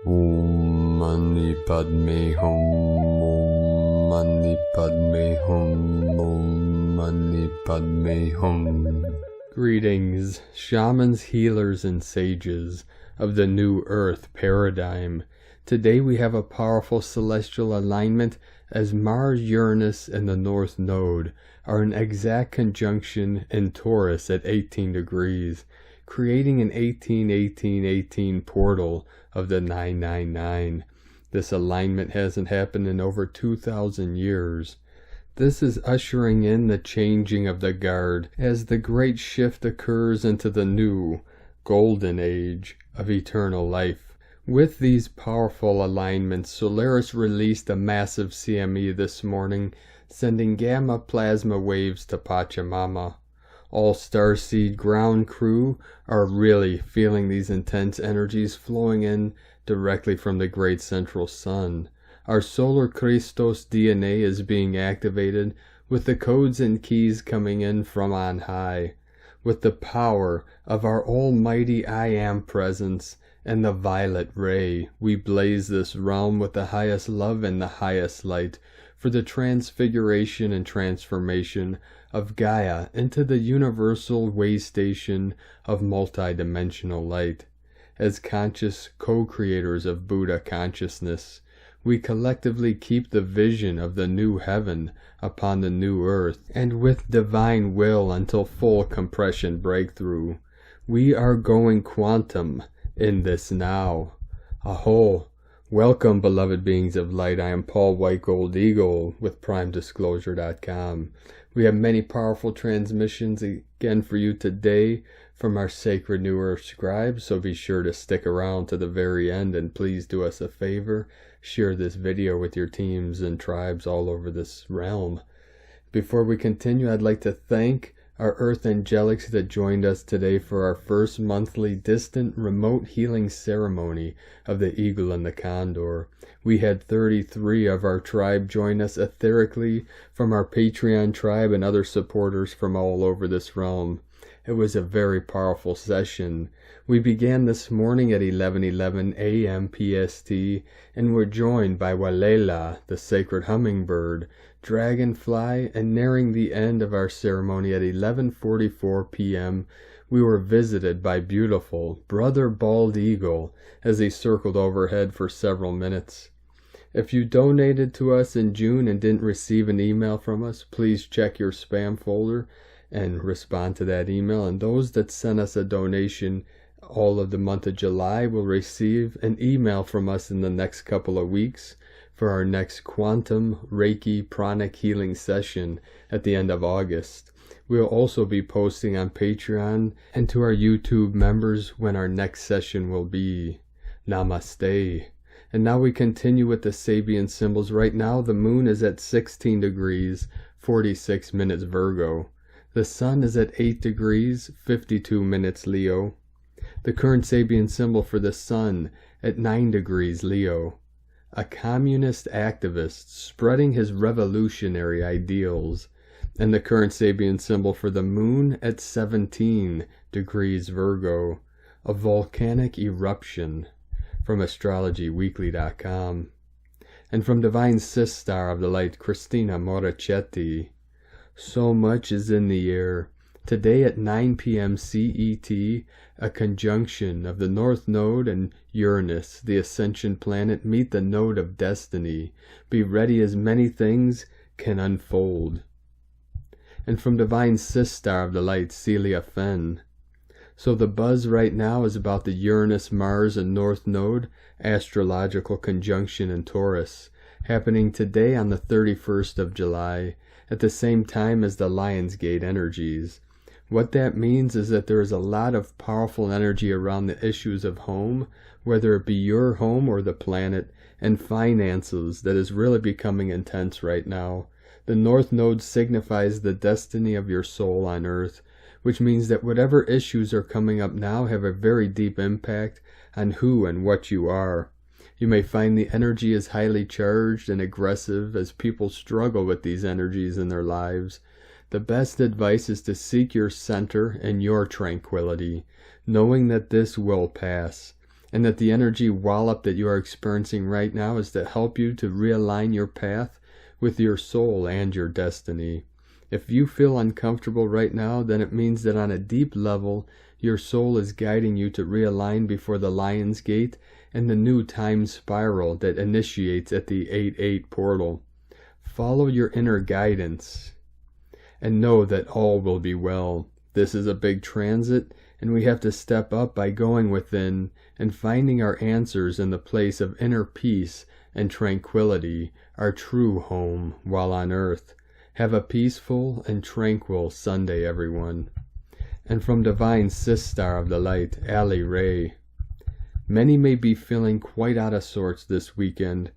Om Mani Padme Hum, Om Mani Padme Hum, Om Mani Padme Hum. Greetings, shamans, healers, and sages of the New Earth paradigm. Today we have a powerful celestial alignment as Mars, Uranus, and the North Node are in exact conjunction in Taurus at 18 degrees, creating an 18-18-18 portal of the 999. This alignment hasn't happened in over 2,000 years. This is ushering in the changing of the guard as the great shift occurs into the new, golden age of eternal life. With these powerful alignments, Solaris released a massive CME this morning, sending gamma plasma waves to Pachamama. All Starseed ground crew are really feeling these intense energies flowing in directly from the great central sun. Our solar Christos DNA is being activated with the codes and keys coming in from on high. With the power of our almighty I Am presence and the violet ray, we blaze this realm with the highest love and the highest light for the transfiguration and transformation of Gaia into the universal way station of multidimensional light. As conscious co-creators of Buddha consciousness, we collectively keep the vision of the new heaven upon the new earth, and with divine will until full compression breakthrough, we are going quantum in this now. Aho! Welcome, beloved beings of light. I am Paul White Gold Eagle with PrimeDisclosure.com. We have many powerful transmissions again for you today from our sacred New Earth scribes, so be sure to stick around to the very end, and please do us a favor. Share this video with your teams and tribes all over this realm. Before we continue, I'd like to thank our Earth Angelics that joined us today for our first monthly distant remote healing ceremony of the Eagle and the Condor. We had 33 of our tribe join us etherically from our Patreon tribe and other supporters from all over this realm. It was a very powerful session. We began this morning at 11:11 a.m. PST and were joined by Walela, the sacred hummingbird, dragonfly, and nearing the end of our ceremony at 11:44 p.m. we were visited by beautiful Brother Bald Eagle as he circled overhead for several minutes. If you donated to us in June and didn't receive an email from us, please check your spam folder and respond to that email. And those that sent us a donation all of the month of July will receive an email from us in the next couple of weeks for our next quantum Reiki pranic healing session at the end of August. We'll also be posting on Patreon and to our YouTube members when our next session will be. Namaste. And now we continue with the Sabian symbols. Right now the moon is at 16 degrees, 46 minutes Virgo. The sun is at 8 degrees, 52 minutes Leo. The current Sabian symbol for the sun at 9 degrees Leo. A communist activist spreading his revolutionary ideals. And the current Sabian symbol for the moon at 17 degrees Virgo. A volcanic eruption. From AstrologyWeekly.com. And from Divine Sistar of the Light, Christina Morachetti. So much is in the air. Today at 9 p.m. CET, a conjunction of the North Node and Uranus, the Ascension Planet, meet the Node of Destiny. Be ready as many things can unfold. And from Divine Sistar of the Light, Celia Fenn. So the buzz right now is about the Uranus, Mars, and North Node astrological conjunction in Taurus, happening today on the 31st of July, at the same time as the Lionsgate energies. What that means is that there is a lot of powerful energy around the issues of home, whether it be your home or the planet, and finances that is really becoming intense right now. The North Node signifies the destiny of your soul on Earth, which means that whatever issues are coming up now have a very deep impact on who and what you are. You may find the energy is highly charged and aggressive as people struggle with these energies in their lives. The best advice is to seek your center and your tranquility, knowing that this will pass. and that the energy wallop that you are experiencing right now is to help you to realign your path with your soul and your destiny. If you feel uncomfortable right now, then it means that on a deep level, your soul is guiding you to realign before the Lion's Gate and the new time spiral that initiates at the 8-8 portal. Follow your inner guidance and know that all will be well. This is a big transit, and we have to step up by going within and finding our answers in the place of inner peace and tranquility, our true home while on earth. Have a peaceful and tranquil Sunday, everyone. And from Divine Sistar of the Light, Ali Ray. Many may be feeling quite out of sorts this weekend.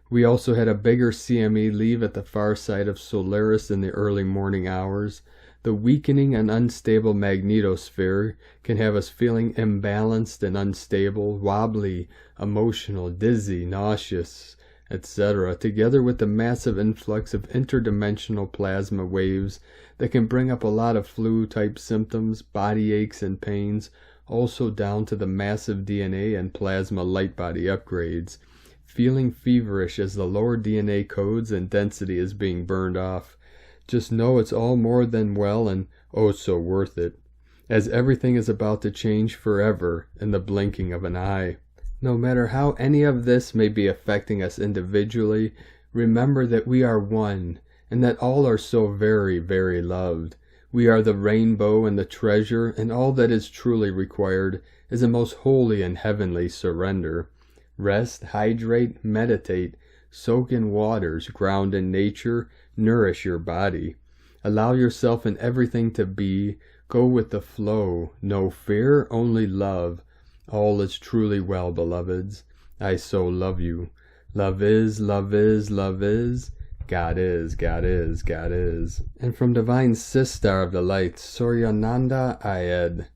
We also had a bigger CME leave at the far side of Solaris in the early morning hours. The weakening and unstable magnetosphere can have us feeling imbalanced and unstable, wobbly, emotional, dizzy, nauseous, etc., together with the massive influx of interdimensional plasma waves that can bring up a lot of flu-type symptoms, body aches and pains, also down to the massive DNA and plasma light body upgrades. Feeling feverish as the lower DNA codes and density is being burned off. Just know it's all more than well and oh so worth it, as everything is about to change forever in the blinking of an eye. No matter how any of this may be affecting us individually, remember that we are one, and that all are so very, very loved. We are the rainbow and the treasure, and all that is truly required is a most holy and heavenly surrender. Rest, hydrate, meditate, soak in waters, ground in nature, nourish your body. Allow yourself in everything to be, go with the flow, no fear, only love. All is truly well, beloveds. I so love you. Love is, love is, love is. God is, God is, God is. And from Divine Sistar of the Light, Suryananda Ayed.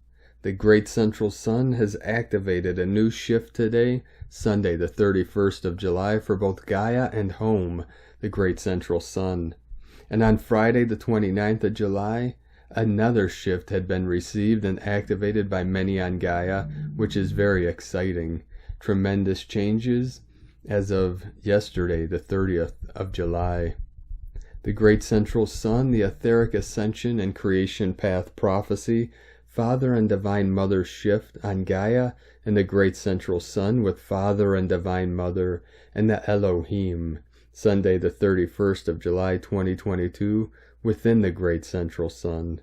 The Great Central Sun has activated a new shift today, Sunday the 31st of July, for both Gaia and Home, the Great Central Sun. And on Friday the 29th of July, another shift had been received and activated by MaryAnn Gaia, which is very exciting. Tremendous changes as of yesterday, the 30th of July. The Great Central Sun, the Etheric Ascension and Creation Path Prophecy, Father and Divine Mother shift on Gaia and the Great Central Sun with Father and Divine Mother and the Elohim. Sunday the 31st of July 2022 within the Great Central Sun.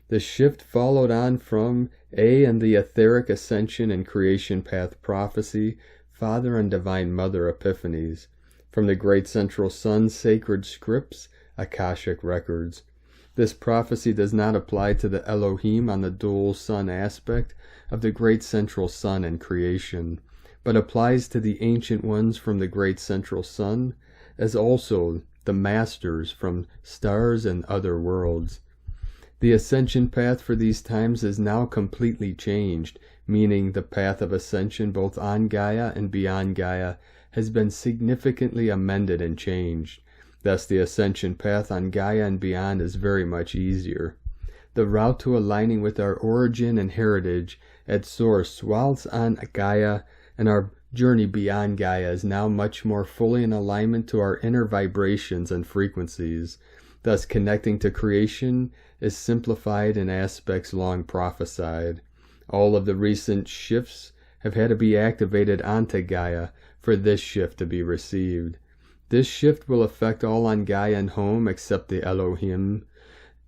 The shift followed on from A and the Etheric Ascension and Creation Path Prophecy, Father and Divine Mother Epiphanies, from the Great Central Sun Sacred Scripts, Akashic Records. This prophecy does not apply to the Elohim on the dual sun aspect of the Great Central Sun and creation, but applies to the Ancient Ones from the Great Central Sun, as also the Masters from stars and other worlds. The ascension path for these times is now completely changed, meaning the path of ascension both on Gaia and beyond Gaia has been significantly amended and changed. Thus the ascension path on Gaia and beyond is very much easier. The route to aligning with our origin and heritage at source whilst on Gaia, and our journey beyond Gaia is now much more fully in alignment to our inner vibrations and frequencies. Thus connecting to creation is simplified in aspects long prophesied. All of the recent shifts have had to be activated onto Gaia for this shift to be received. This shift will affect all on Gaia and Home except the Elohim.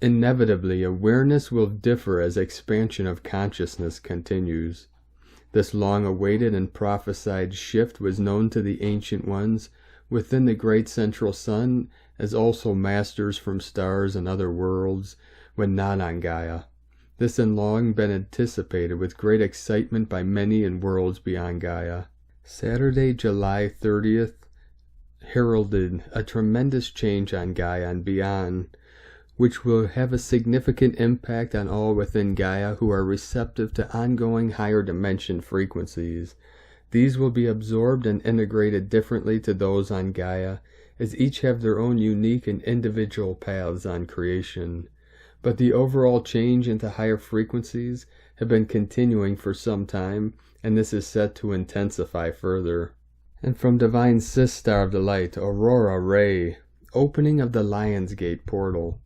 Inevitably, awareness will differ as expansion of consciousness continues. This long-awaited and prophesied shift was known to the Ancient Ones within the Great Central Sun as also masters from stars and other worlds when not on Gaia. This had long been anticipated with great excitement by many in worlds beyond Gaia. Saturday, July 30th, heralded a tremendous change on Gaia and beyond, which will have a significant impact on all within Gaia who are receptive to ongoing higher dimension frequencies. These will be absorbed and integrated differently to those on Gaia, as each have their own unique and individual paths on creation. But the overall change into higher frequencies have been continuing for some time, and this is set to intensify further. And from Divine Sis Star of the Light, Aurora Ray, opening of the Lion's Gate portal.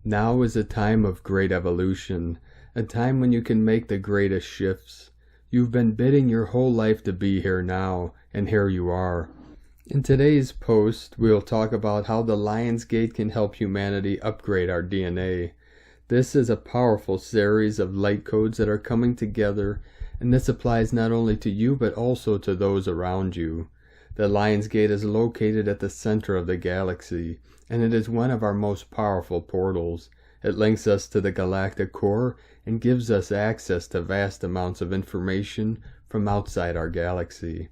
Now is a time of great evolution, a time when you can make the greatest shifts. You've been bidding your whole life to be here now, and here you are. In today's post, we'll talk about how the Lion's Gate can help humanity upgrade our DNA. This is a powerful series of light codes that are coming together, and this applies not only to you but also to those around you. The Lion's Gate is located at the center of the galaxy, and it is one of our most powerful portals. It links us to the galactic core and gives us access to vast amounts of information from outside our galaxy.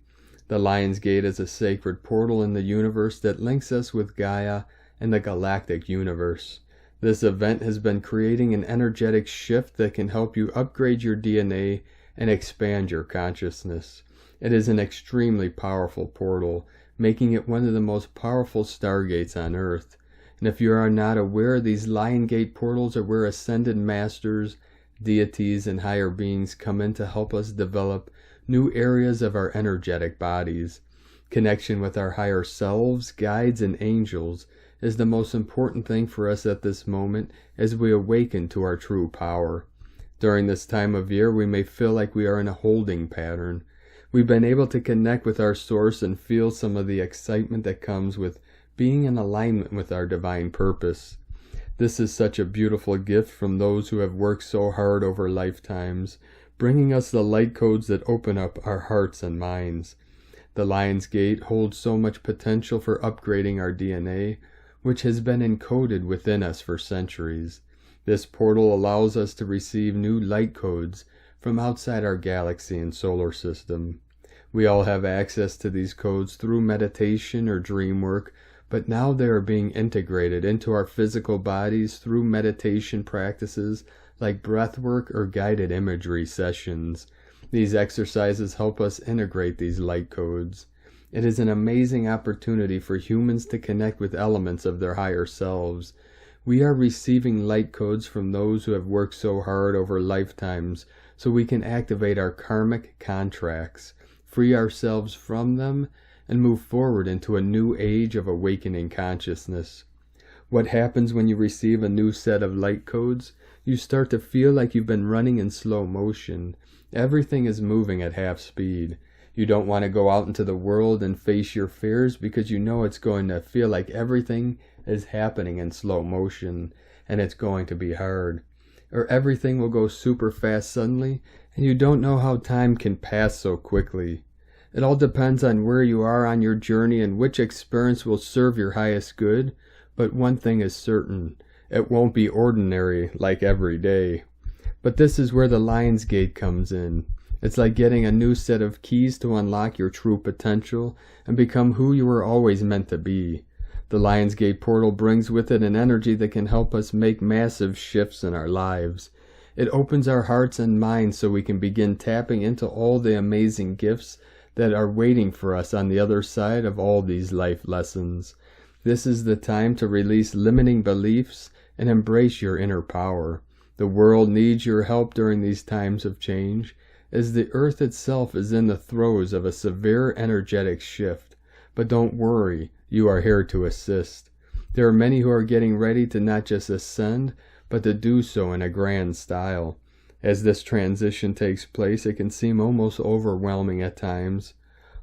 The Lion's Gate is a sacred portal in the universe that links us with Gaia and the galactic universe. This event has been creating an energetic shift that can help you upgrade your DNA and expand your consciousness. It is an extremely powerful portal, making it one of the most powerful stargates on Earth. And if you are not aware, these Lion Gate portals are where ascended masters, deities, and higher beings come in to help us develop new areas of our energetic bodies. Connection with our higher selves, guides, and angels is the most important thing for us at this moment as we awaken to our true power. During this time of year, we may feel like we are in a holding pattern. We've been able to connect with our source and feel some of the excitement that comes with being in alignment with our divine purpose. This is such a beautiful gift from those who have worked so hard over lifetimes, bringing us the light codes that open up our hearts and minds. The Lion's Gate holds so much potential for upgrading our DNA, which has been encoded within us for centuries. This portal allows us to receive new light codes from outside our galaxy and solar system. We all have access to these codes through meditation or dream work, but now they are being integrated into our physical bodies through meditation practices like breathwork or guided imagery sessions. These exercises help us integrate these light codes. It is an amazing opportunity for humans to connect with elements of their higher selves. We are receiving light codes from those who have worked so hard over lifetimes so we can activate our karmic contracts, free ourselves from them, and move forward into a new age of awakening consciousness. What happens when you receive a new set of light codes? You start to feel like you've been running in slow motion. Everything is moving at half speed. You don't want to go out into the world and face your fears because you know it's going to feel like everything is happening in slow motion and it's going to be hard. Or everything will go super fast suddenly and you don't know how time can pass so quickly. It all depends on where you are on your journey and which experience will serve your highest good, but one thing is certain, it won't be ordinary like every day. But this is where the Lion's Gate comes in. It's like getting a new set of keys to unlock your true potential and become who you were always meant to be. The Lion's Gate portal brings with it an energy that can help us make massive shifts in our lives. It opens our hearts and minds so we can begin tapping into all the amazing gifts that are waiting for us on the other side of all these life lessons. This is the time to release limiting beliefs and embrace your inner power. The world needs your help during these times of change, as the earth itself is in the throes of a severe energetic shift. But don't worry, you are here to assist. There are many who are getting ready to not just ascend, but to do so in a grand style. As this transition takes place, it can seem almost overwhelming at times.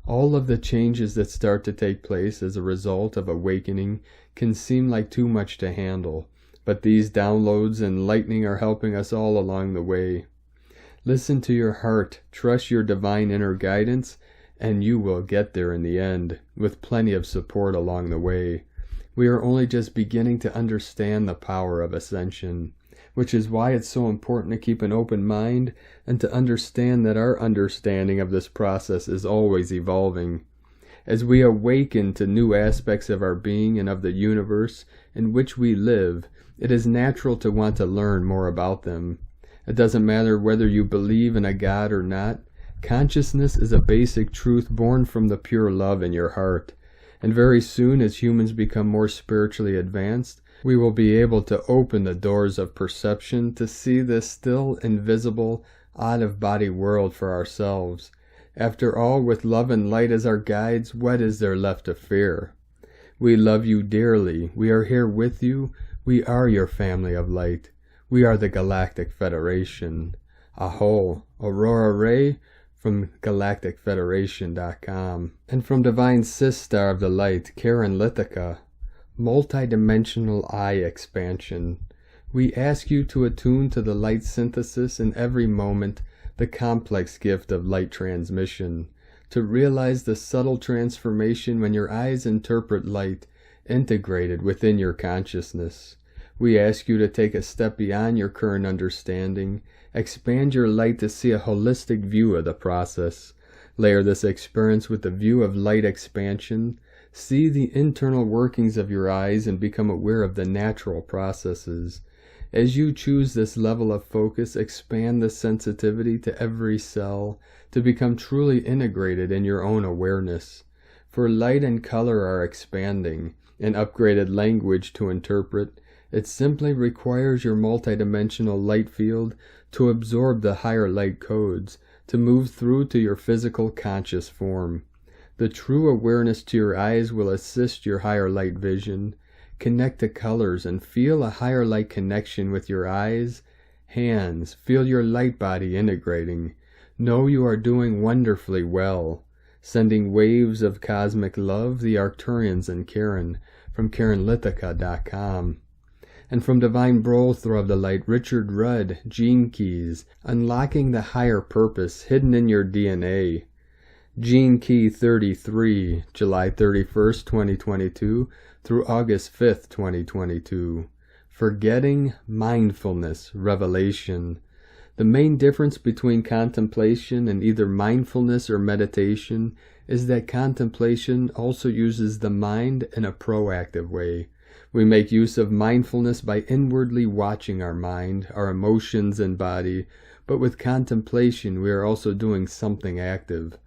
All of the changes that start to take place as a result of awakening can seem like too much to handle, but these downloads and lightning are helping us all along the way. Listen to your heart, trust your divine inner guidance, and you will get there in the end, with plenty of support along the way. We are only just beginning to understand the power of ascension, which is why it's so important to keep an open mind and to understand that our understanding of this process is always evolving. As we awaken to new aspects of our being and of the universe in which we live, it is natural to want to learn more about them. It doesn't matter whether you believe in a God or not. Consciousness is a basic truth born from the pure love in your heart. And very soon, as humans become more spiritually advanced, we will be able to open the doors of perception to see this still invisible, out-of-body world for ourselves. After all, with love and light as our guides, what is there left to fear? We love you dearly. We are here with you. We are your family of light. We are the Galactic Federation. Aho, Aurora Ray from galacticfederation.com. And from Divine Sis Star of the Light, Karen Lithica, Multidimensional Eye Expansion. We ask you to attune to the light synthesis in every moment, the complex gift of light transmission, to realize the subtle transformation when your eyes interpret light integrated within your consciousness. We ask you to take a step beyond your current understanding, expand your light to see a holistic view of the process, layer this experience with the view of light expansion, see the internal workings of your eyes and become aware of the natural processes. As you choose this level of focus, expand the sensitivity to every cell to become truly integrated in your own awareness. For light and color are expanding, an upgraded language to interpret. It simply requires your multidimensional light field to absorb the higher light codes, to move through to your physical conscious form. The true awareness to your eyes will assist your higher light vision. Connect to colors and feel a higher light connection with your eyes, hands. Feel your light body integrating. Know you are doing wonderfully well. Sending waves of cosmic love, the Arcturians and Karen, from KarenLithica.com. And from Divine Brother of the Light, Richard Rudd, Gene Keys, Unlocking the Higher Purpose Hidden in Your DNA. Gene Key 33, July 31st, 2022 through August 5th, 2022. Forgetting Mindfulness Revelation. The main difference between contemplation and either mindfulness or meditation is that contemplation also uses the mind in a proactive way. We make use of mindfulness by inwardly watching our mind, our emotions and body, but with contemplation we are also doing something active.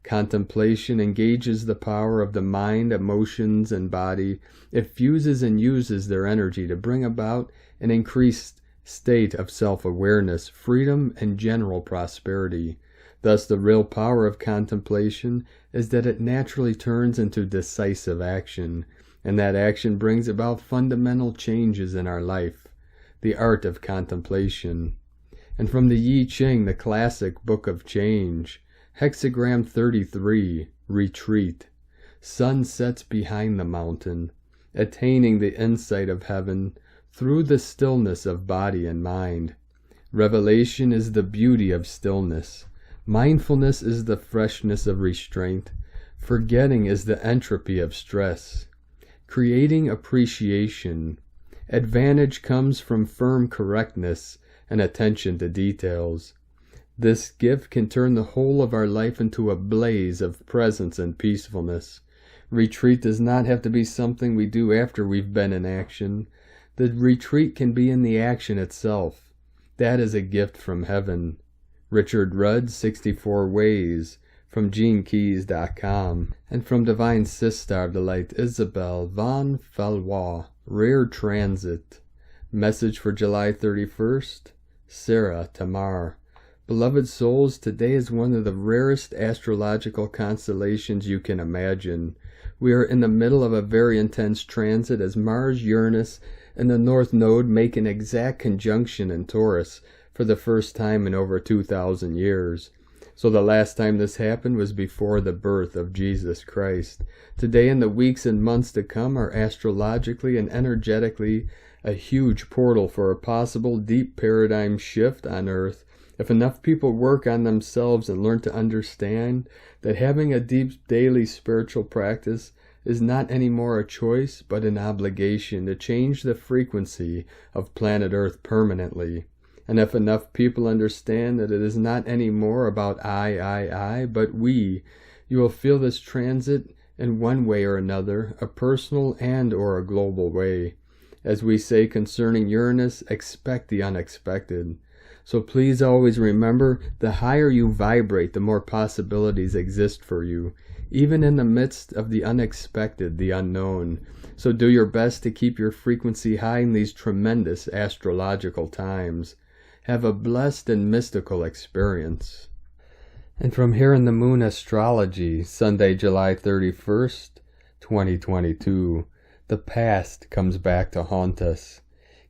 Contemplation engages the power of the mind, emotions, and body. It fuses and uses their energy to bring about an increased state of self-awareness, freedom, and general prosperity. Thus, the real power of contemplation is that it naturally turns into decisive action, and that action brings about fundamental changes in our life. The art of contemplation. And from the I Ching, the classic Book of Change, Hexagram 33, Retreat. Sun sets behind the mountain, attaining the insight of heaven through the stillness of body and mind. Revelation is the beauty of stillness. Mindfulness is the freshness of restraint. Forgetting is the entropy of stress. Creating appreciation. Advantage comes from firm correctness and attention to details. This gift can turn the whole of our life into a blaze of presence and peacefulness. Retreat does not have to be something we do after we've been in action. The retreat can be in the action itself. That is a gift from heaven. Richard Rudd, 64 Ways, from GeneKeys.com. And from Divine Sister of the Light, Isabel Von Fallois, Rare Transit. Message for July 31st, Sarah Tamar. Beloved souls, today is one of the rarest astrological constellations you can imagine. We are in the middle of a very intense transit as Mars, Uranus, and the North Node make an exact conjunction in Taurus for the first time in over 2,000 years. So the last time this happened was before the birth of Jesus Christ. Today and the weeks and months to come are astrologically and energetically a huge portal for a possible deep paradigm shift on Earth. If enough people work on themselves and learn to understand that having a deep daily spiritual practice is not anymore a choice but an obligation to change the frequency of planet Earth permanently, and if enough people understand that it is not anymore about I, but we, you will feel this transit in one way or another, a personal and or a global way. As we say concerning Uranus, expect the unexpected. So please always remember, the higher you vibrate, the more possibilities exist for you, even in the midst of the unexpected, the unknown. So do your best to keep your frequency high in these tremendous astrological times. Have a blessed and mystical experience. And from here in the Moon Astrology, Sunday, July 31st, 2022, the past comes back to haunt us.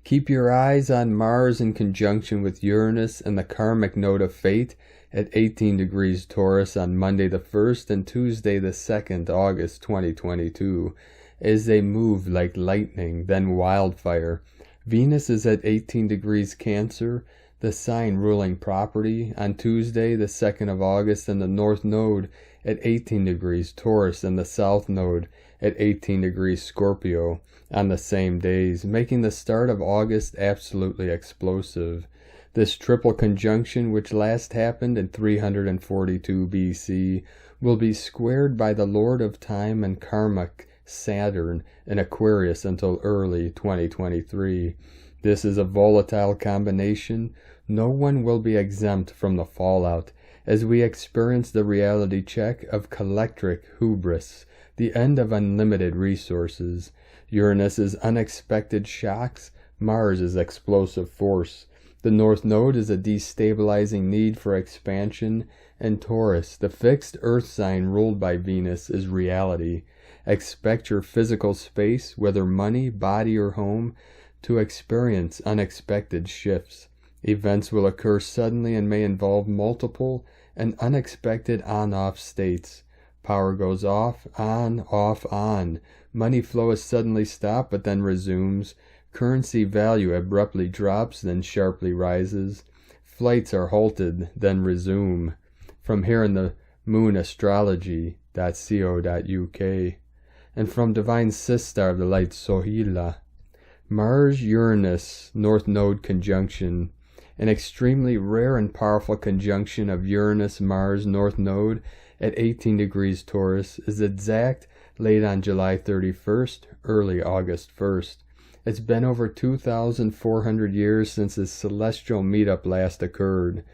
Keep your eyes on Mars in conjunction with Uranus and the karmic node of fate at 18 degrees Taurus on Monday the 1st and Tuesday the 2nd, August 2022, as they move like lightning, then wildfire. Venus is at 18 degrees Cancer, the sign ruling property, on Tuesday the 2nd of August, and the North Node at 18 degrees Taurus and the South Node at 18 degrees Scorpio on the same days, making the start of August absolutely explosive. This triple conjunction, which last happened in 342 BC, will be squared by the Lord of Time and Karmic Saturn in Aquarius until early 2023. This is a volatile combination. No one will be exempt from the fallout, as we experience the reality check of collectric hubris, the end of unlimited resources. Uranus is unexpected shocks. Mars is explosive force. The North Node is a destabilizing need for expansion, and Taurus, the fixed Earth sign ruled by Venus, is reality. Expect your physical space, whether money, body, or home, to experience unexpected shifts. Events will occur suddenly and may involve multiple and unexpected on-off states. Power goes off, on. Money flow is suddenly stopped but then resumes. Currency value abruptly drops, then sharply rises. Flights are halted, then resume. From here in the Moon Astrology.co.uk. And from Divine Sister of the Light Sohila, Mars-Uranus North Node conjunction. An extremely rare and powerful conjunction of Uranus-Mars North Node at 18 degrees Taurus is exact late on July 31st, early August 1st. It's been over 2,400 years since this celestial meetup last occurred.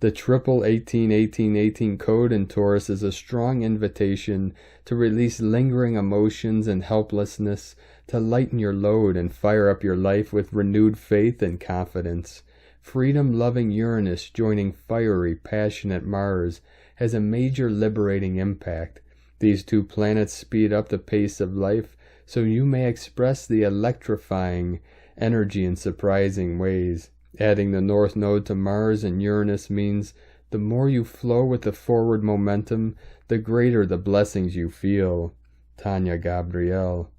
The triple 18-18-18 code in Taurus is a strong invitation to release lingering emotions and helplessness, to lighten your load and fire up your life with renewed faith and confidence. Freedom-loving Uranus joining fiery, passionate Mars has a major liberating impact. These two planets speed up the pace of life, so you may express the electrifying energy in surprising ways. Adding the North Node to Mars and Uranus means the more you flow with the forward momentum, the greater the blessings you feel. Tanya Gabrielle.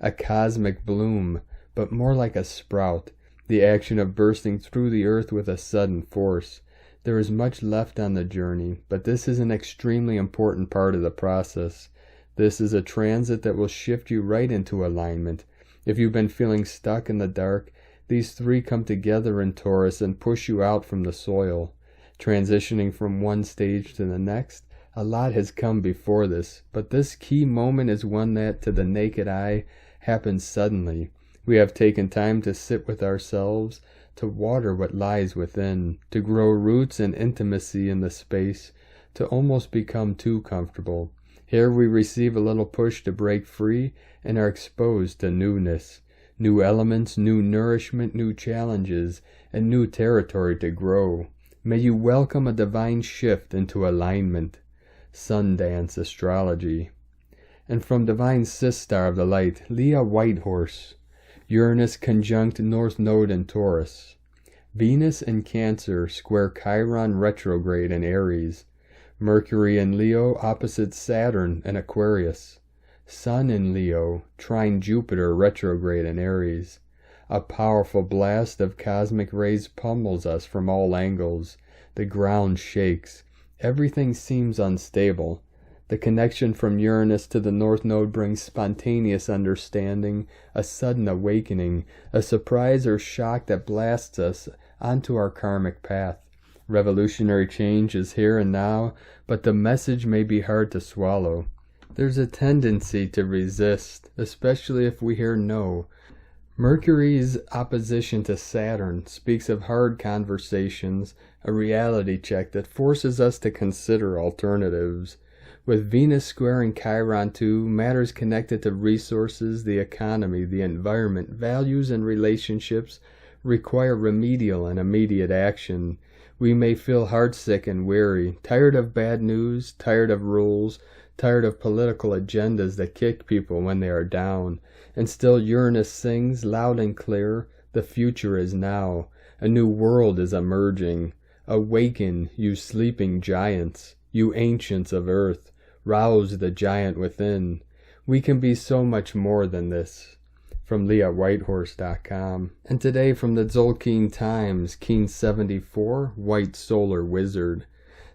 A cosmic bloom, but more like a sprout, the action of bursting through the earth with a sudden force. There is much left on the journey, but this is an extremely important part of the process. This is a transit that will shift you right into alignment. If you've been feeling stuck in the dark, these three come together in Taurus and push you out from the soil. Transitioning from one stage to the next, a lot has come before this, but this key moment is one that, to the naked eye, happens suddenly. We have taken time to sit with ourselves, to water what lies within, to grow roots and intimacy in the space, to almost become too comfortable. Here we receive a little push to break free and are exposed to newness. New elements, new nourishment, new challenges, and new territory to grow. May you welcome a divine shift into alignment. Sundance Astrology. And from Divine Sister of the Light, Leah Whitehorse. Uranus conjunct North Node in Taurus. Venus in Cancer square Chiron retrograde in Aries. Mercury in Leo opposite Saturn in Aquarius. Sun in Leo trine Jupiter retrograde in Aries. A powerful blast of cosmic rays pummels us from all angles. The ground shakes. Everything seems unstable. The connection from Uranus to the North Node brings spontaneous understanding, a sudden awakening, a surprise or shock that blasts us onto our karmic path. Revolutionary change is here and now, but the message may be hard to swallow. There's a tendency to resist, especially if we hear no. Mercury's opposition to Saturn speaks of hard conversations, a reality check that forces us to consider alternatives. With Venus squaring Chiron too, matters connected to resources, the economy, the environment, values, and relationships require remedial and immediate action. We may feel heartsick and weary, tired of bad news, tired of rules, tired of political agendas that kick people when they are down. And still Uranus sings loud and clear, the future is now. A new world is emerging. Awaken, you sleeping giants, you ancients of earth. Rouse the giant within. We can be so much more than this. From LeahWhitehorse.com. And today from the Tzolk'in Times, Keen 74, White Solar Wizard.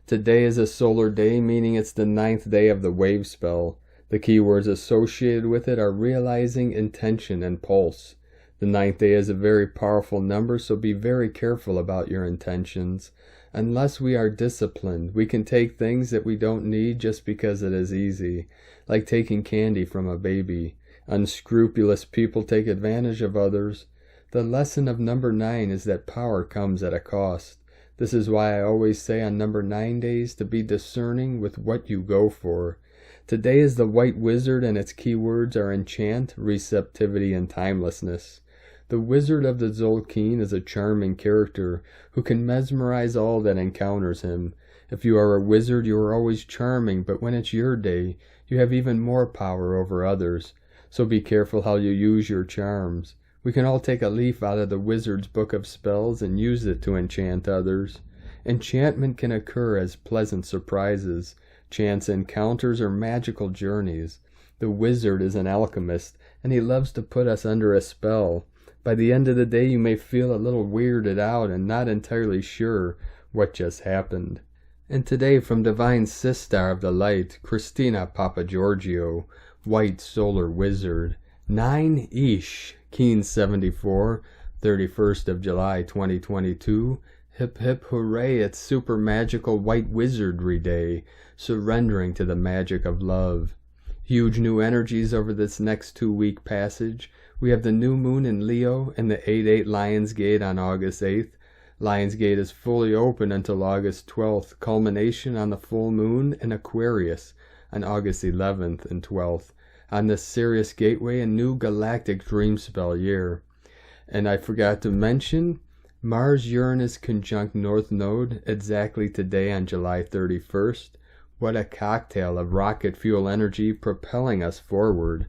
Today is a solar day, meaning it's the 9th day of the wave spell. The keywords associated with it are realizing, intention, and pulse. The 9th day is a very powerful number, so be very careful about your intentions. Unless we are disciplined, we can take things that we don't need just because it is easy, like taking candy from a baby. Unscrupulous people take advantage of others. The lesson of number 9 is that power comes at a cost. This is why I always say on number 9 days to be discerning with what you go for. Today is the White Wizard, and its keywords are enchant, receptivity, and timelessness. The Wizard of the Tzolk'in is a charming character who can mesmerize all that encounters him. If you are a wizard, you are always charming, but when it's your day, you have even more power over others. So be careful how you use your charms. We can all take a leaf out of the wizard's book of spells and use it to enchant others. Enchantment can occur as pleasant surprises, chance encounters, or magical journeys. The wizard is an alchemist, and he loves to put us under a spell. By the end of the day, you may feel a little weirded out and not entirely sure what just happened. And today from Divine Sistar of the Light, Christina Papagiorgio, White Solar Wizard. 9 Ish, Keen 74, 31st of July 2022. Hip hip hooray, it's super magical White Wizardry Day, surrendering to the magic of love. Huge new energies over this next 2-week passage. We have the new moon in Leo and the 8-8 Lionsgate on August 8th. Lionsgate is fully open until August 12th, culmination on the full moon in Aquarius on August 11th and 12th. On this Sirius Gateway, a new galactic dream spell year. And I forgot to mention, Mars-Uranus conjunct North Node exactly today on July 31st. What a cocktail of rocket fuel energy propelling us forward.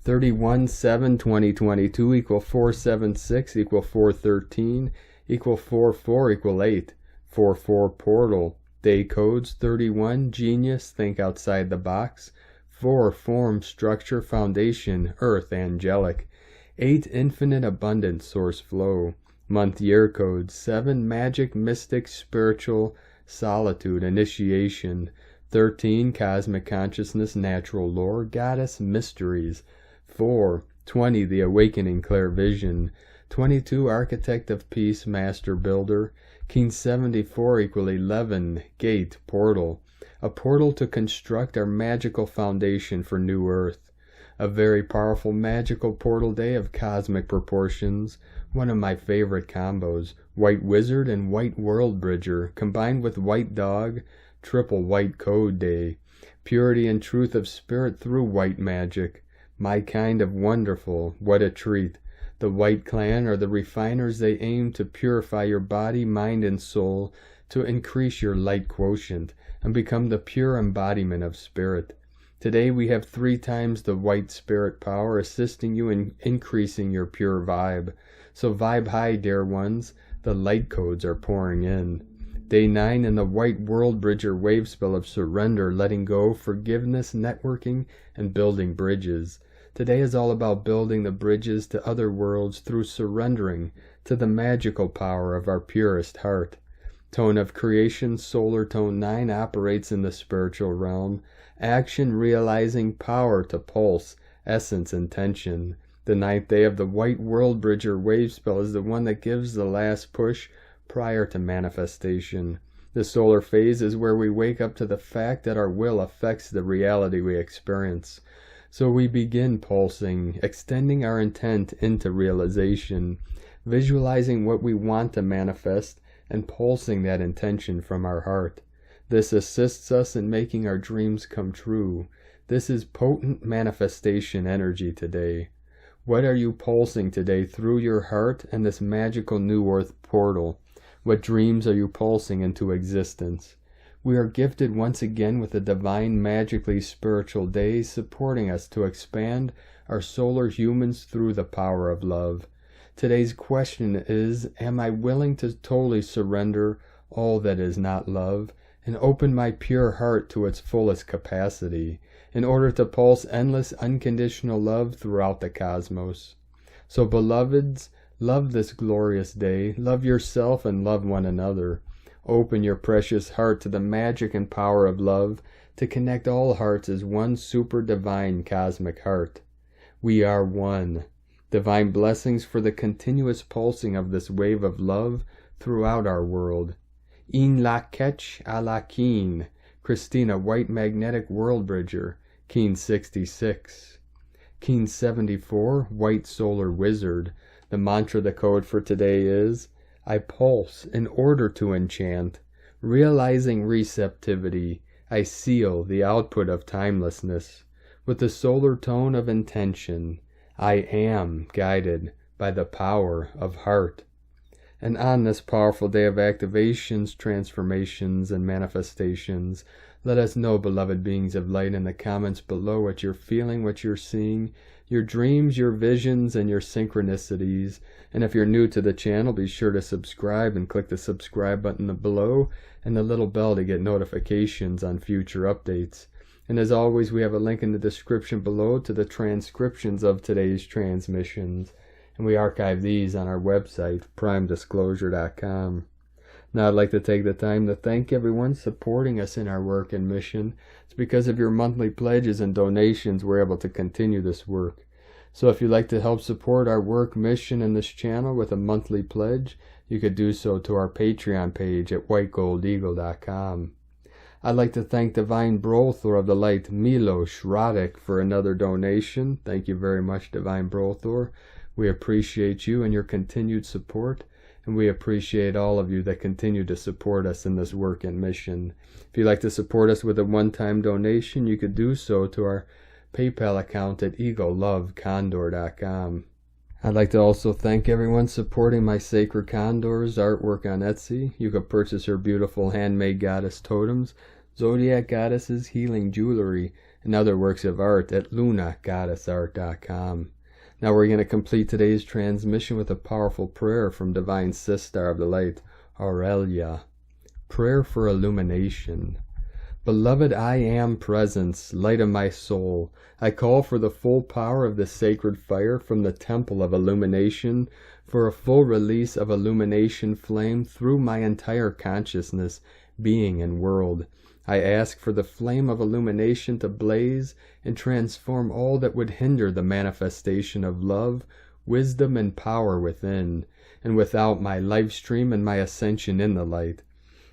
31/7/2022 equal 476 equal 413 equal 44 equal 8. 44 portal. Day codes 31 genius, think outside the box. 4 form, structure, foundation, earth, angelic. 8 infinite abundant source flow. Month year codes 7 magic, mystic, spiritual, solitude, initiation. 13 cosmic consciousness, natural lore, goddess, mysteries. 4 20 the awakening clear vision. 22 architect of peace, master builder. King 74 equal 11 gate, portal. A portal to construct our magical foundation for new earth. A very powerful magical portal day of cosmic proportions. One of my favorite combos. White Wizard and White World Bridger combined with White Dog. Triple White Code Day. Purity and truth of spirit through white magic. My kind of wonderful. What a treat. The White Clan are the refiners. They aim to purify your body, mind, and soul, to increase your light quotient and become the pure embodiment of spirit. Today we have 3 times the white spirit power assisting you in increasing your pure vibe. So vibe high, dear ones. The light codes are pouring in. Day 9 in the White World Bridger wave spell of surrender, letting go, forgiveness, networking, and building bridges. Today is all about building the bridges to other worlds through surrendering to the magical power of our purest heart. Tone of creation, solar tone 9 operates in the spiritual realm. Action, realizing, power to pulse, essence, intention. The 9th day of the White World Bridger wave spell is the one that gives the last push prior to manifestation. The solar phase is where we wake up to the fact that our will affects the reality we experience. So we begin pulsing, extending our intent into realization, visualizing what we want to manifest, and pulsing that intention from our heart. This assists us in making our dreams come true. This is potent manifestation energy today. What are you pulsing today through your heart and this magical New Earth portal? What dreams are you pulsing into existence? We are gifted once again with a divine, magically spiritual day supporting us to expand our solar humans through the power of love. Today's question is, am I willing to totally surrender all that is not love and open my pure heart to its fullest capacity in order to pulse endless unconditional love throughout the cosmos? So beloveds, love this glorious day, love yourself and love one another. Open your precious heart to the magic and power of love to connect all hearts as one super divine cosmic heart. We are one. Divine blessings for the continuous pulsing of this wave of love throughout our world. In la ketch a la keen, Christina, White Magnetic World Bridger, Keen 66. Keen 74, White Solar Wizard. The mantra, the code for today is, I pulse in order to enchant. Realizing receptivity, I seal the output of timelessness. With the solar tone of intention, I am guided by the power of heart. And on this powerful day of activations, transformations, and manifestations, let us know, beloved beings of light, in the comments below what you're feeling, what you're seeing, your dreams, your visions, and your synchronicities. And if you're new to the channel, be sure to subscribe and click the subscribe button below and the little bell to get notifications on future updates. And as always, we have a link in the description below to the transcriptions of today's transmissions. And we archive these on our website, primedisclosure.com. Now I'd like to take the time to thank everyone supporting us in our work and mission. It's because of your monthly pledges and donations we're able to continue this work. So if you'd like to help support our work, mission, and this channel with a monthly pledge, you could do so to our Patreon page at whitegoldeagle.com. I'd like to thank Divine Brothor of the Light, Milos Radek, for another donation. Thank you very much, Divine Brothor. We appreciate you and your continued support, and we appreciate all of you that continue to support us in this work and mission. If you'd like to support us with a one-time donation, you could do so to our PayPal account at egolovecondor.com. I'd like to also thank everyone supporting my Sacred Condors artwork on Etsy. You can purchase her beautiful handmade goddess totems, zodiac goddesses, healing jewelry, and other works of art at lunagoddessart.com. Now we're going to complete today's transmission with a powerful prayer from Divine Sistar of the Light, Aurelia. Prayer for illumination. Beloved I Am Presence, light of my soul, I call for the full power of the sacred fire from the temple of illumination, for a full release of illumination flame through my entire consciousness, being, and world. I ask for the flame of illumination to blaze and transform all that would hinder the manifestation of love, wisdom, and power within and without my life stream and my ascension in the light.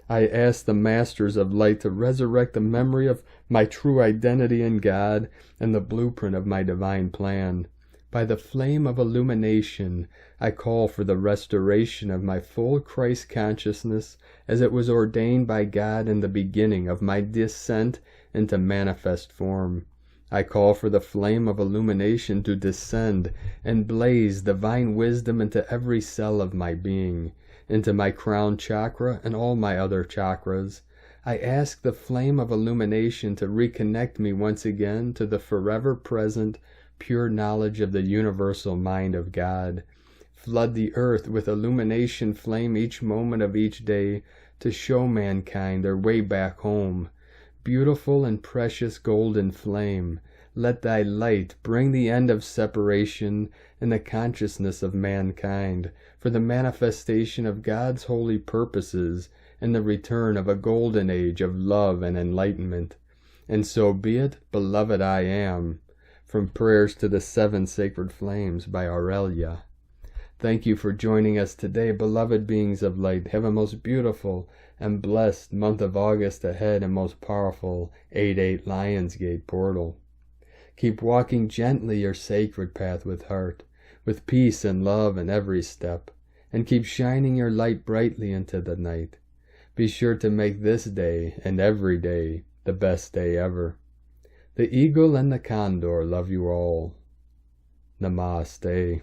I ask the Masters of Light to resurrect the memory of my true identity in God and the blueprint of my divine plan. By the flame of illumination, I call for the restoration of my full Christ consciousness as it was ordained by God in the beginning of my descent into manifest form. I call for the flame of illumination to descend and blaze divine wisdom into every cell of my being, into my crown chakra and all my other chakras. I ask the flame of illumination to reconnect me once again to the forever present, pure knowledge of the universal mind of God. Flood the earth with illumination flame each moment of each day to show mankind their way back home. Beautiful and precious golden flame, let thy light bring the end of separation in the consciousness of mankind, for the manifestation of God's holy purposes and the return of a golden age of love and enlightenment. And so be it, beloved I am. From Prayers to the Seven Sacred Flames by Aurelia. Thank you for joining us today, beloved beings of light. Have a most beautiful and blessed month of August ahead and most powerful 8/8 Lionsgate portal. Keep walking gently your sacred path with heart, with peace and love in every step, and keep shining your light brightly into the night. Be sure to make this day and every day the best day ever. The eagle and the condor love you all. Namaste.